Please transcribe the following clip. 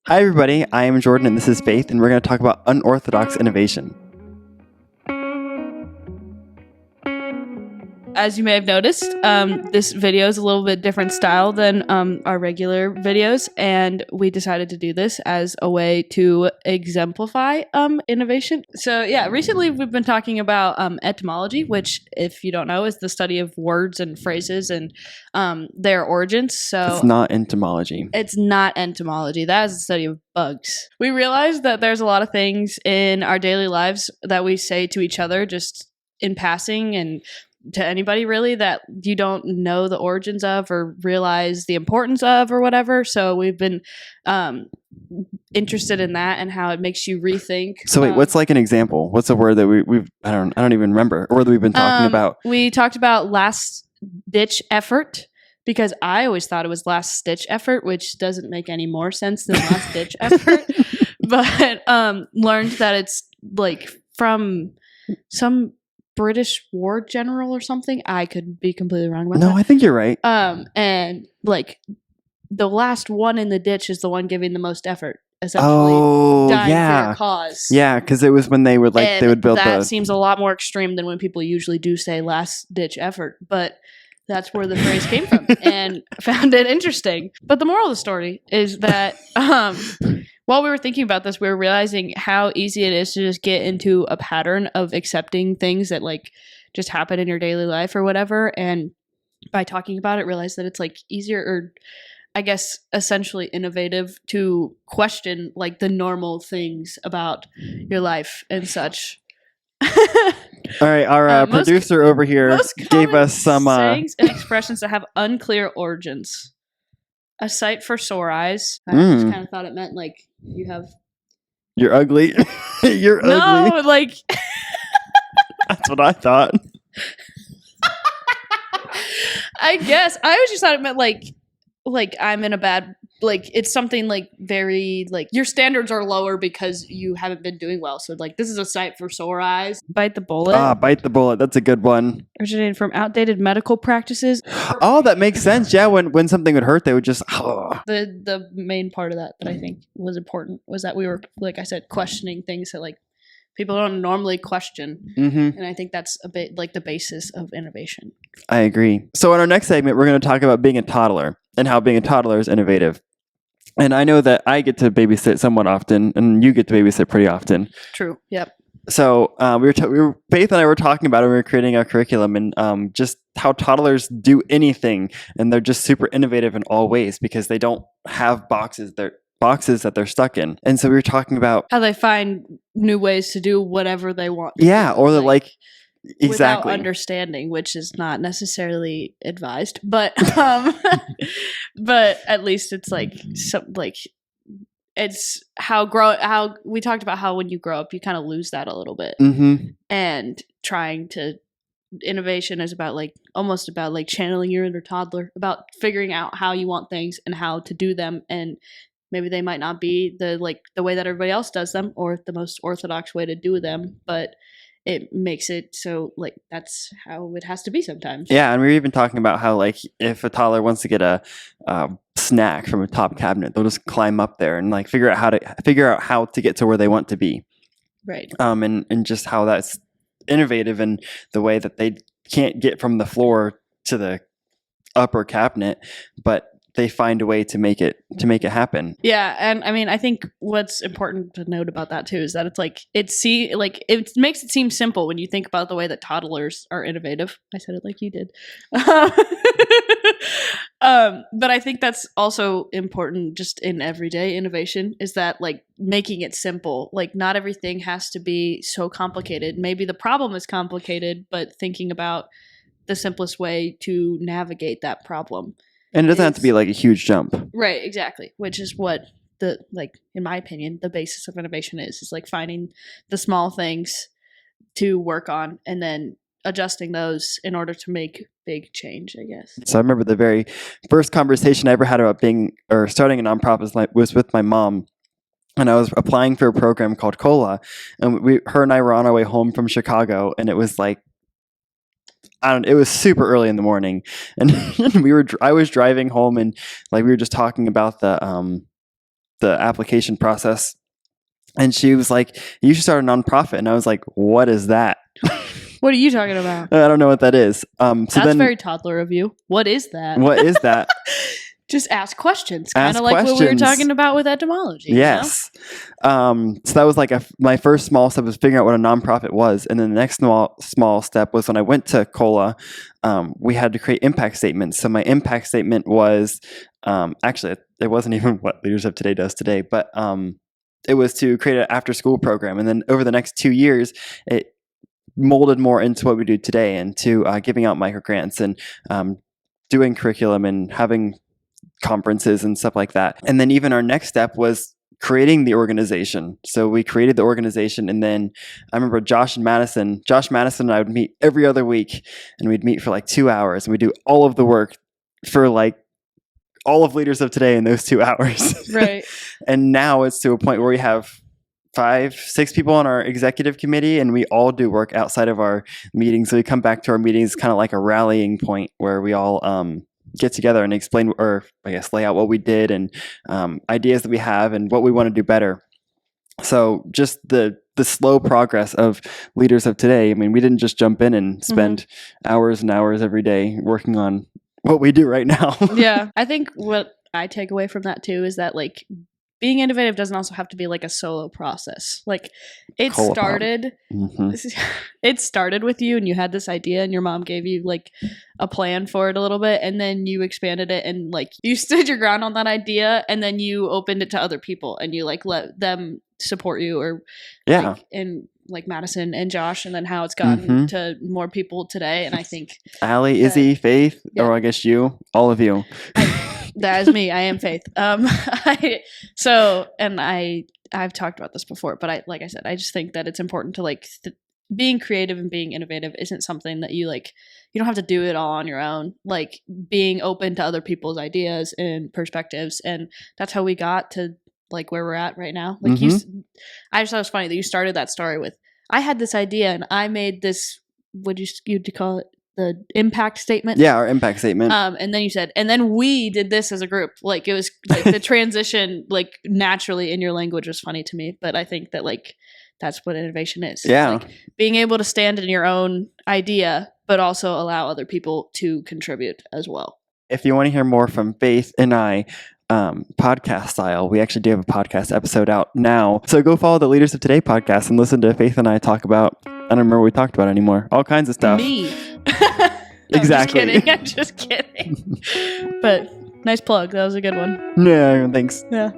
Hi, everybody. I am Jordan, and this is Faith, and we're going to talk about unorthodox innovation. As you may have noticed, this video is a little bit different style than our regular videos, and we decided to do this as a way to exemplify innovation. So yeah, recently we've been talking about etymology, which, if you don't know, is the study of words and phrases and their origins. So It's not entomology. it's not entomology. That is the study of bugs. We realized that there's a lot of things in our daily lives that we say to each other just in passing and to anybody really that you don't know the origins of or realize the importance of or whatever. So we've been interested in that and how it makes you rethink. So wait, what's like an example? What's a word that we've I don't even remember a word that we've been talking about? We talked about last ditch effort because I always thought it was last stitch effort, which doesn't make any more sense than last ditch effort. But learned that it's like from some British war general or something. I could be completely wrong about that. No, I think you're right. And like the last one in the ditch is the one giving the most effort, essentially dying for your cause. Yeah, because it was when they would they would build that seems a lot more extreme than when people usually do say last ditch effort, but that's where the phrase came from and found it interesting. But the moral of the story is that while we were thinking about this, we were realizing how easy it is to just get into a pattern of accepting things that like just happen in your daily life or whatever. And by talking about it, realize that it's like easier or I guess essentially innovative to question like the normal things about your life and such. All right, our producer over here gave us some sayings and expressions that have unclear origins. A sight for sore eyes. I just kind of thought it meant like you're ugly. You're ugly. No, like that's what I thought. I guess I always just thought it meant like I'm in a bad, like it's something like very like your standards are lower because you haven't been doing well. So like this is a sight for sore eyes. Bite the bullet. Bite the bullet. That's a good one. Originated from outdated medical practices. Oh, that makes sense. Yeah, when something would hurt, they would just. The main part of that I think was important was that we were, like I said, questioning things that like people don't normally question. Mm-hmm. And I think that's a bit like the basis of innovation. I agree. So in our next segment, we're going to talk about being a toddler and how being a toddler is innovative. And I know that I get to babysit somewhat often, and you get to babysit pretty often. True. Yep. So Faith and I were talking about it when we were creating our curriculum, and just how toddlers do anything, and they're just super innovative in all ways because they don't have boxes that they're stuck in. And so we were talking about how they find new ways to do whatever they want. Yeah, or they're like exactly without understanding, which is not necessarily advised, but but at least it's like it's how we talked about how when you grow up you kind of lose that a little bit. Mm-hmm. And innovation is about like almost about like channeling your inner toddler, about figuring out how you want things and how to do them, and maybe they might not be the way that everybody else does them or the most orthodox way to do them, but it makes it so like that's how it has to be sometimes. Yeah, and we were even talking about how like if a toddler wants to get a snack from a top cabinet, they'll just climb up there and like figure out how to get to where they want to be. Right. And just how that's innovative in the way that they can't get from the floor to the upper cabinet, but they find a way to make it happen. Yeah, and I mean, I think what's important to note about that too is that it's like it makes it seem simple when you think about the way that toddlers are innovative. I said it like you did, but I think that's also important just in everyday innovation is that like making it simple. Like not everything has to be so complicated. Maybe the problem is complicated, but thinking about the simplest way to navigate that problem. And it doesn't have to be like a huge jump. Right, exactly. Which is what in my opinion, the basis of innovation is like finding the small things to work on and then adjusting those in order to make big change, I guess. So I remember the very first conversation I ever had about starting a nonprofit was with my mom. And I was applying for a program called COLA. And her and I were on our way home from Chicago, and it was like it was super early in the morning, and I was driving home, and like we were just talking about the the application process. And she was like, you should start a nonprofit. And I was like, what is that? What are you talking about? I don't know what that is. That's very toddler of you. What is that? What is that? Just ask questions. Kind Ask of like what we were questions. talking about with etymology. Yes. So that was like my first small step was figuring out what a nonprofit was. And then the next small step was when I went to COLA, we had to create impact statements. So my impact statement was, actually, it wasn't even what Leaders of Today does today, but it was to create an after-school program. And then over the next 2 years, it molded more into what we do today, and to giving out microgrants and doing curriculum and having conferences and stuff like that. And then even our next step was creating the organization. So we created the organization, and then I remember Josh Madison and I would meet every other week, and we'd meet for like 2 hours, and we'd do all of the work for like all of Leaders of Today in those 2 hours. Right. And now it's to a point where we have 5-6 people on our executive committee, and we all do work outside of our meetings. So we come back to our meetings kind of like a rallying point where we all get together and explain, or I guess lay out what we did and ideas that we have and what we want to do better. So just the slow progress of Leaders of Today. I mean, we didn't just jump in and spend hours and hours every day working on what we do right now. Yeah. I think what I take away from that too is that like being innovative doesn't also have to be like a solo process. Like it started with you, and you had this idea, and your mom gave you like a plan for it a little bit, and then you expanded it, and like you stood your ground on that idea, and then you opened it to other people, and you like let them support you, or like, and like Madison and Josh, and then how it's gotten to more people today. And I think Allie, Izzy, Faith, or I guess you, all of you. That is me. I am Faith. I've talked about this before, but like I said, I just think that it's important to like being creative and being innovative isn't something that you don't have to do it all on your own. Like being open to other people's ideas and perspectives, and that's how we got to like where we're at right now. Like I just thought it was funny that you started that story with, I had this idea and I made this, what you'd call it? The impact statement. Yeah, our impact statement. And then you said, and then we did this as a group. Like it was like the transition, like naturally in your language was funny to me. But I think that like that's what innovation is. Yeah, like being able to stand in your own idea, but also allow other people to contribute as well. If you want to hear more from Faith and I, podcast style, we actually do have a podcast episode out now. So go follow the Leaders of Today podcast and listen to Faith and I talk about, I don't remember what we talked about anymore. All kinds of stuff. Me. Exactly. I'm just kidding. But nice plug. That was a good one. Yeah, thanks. Yeah.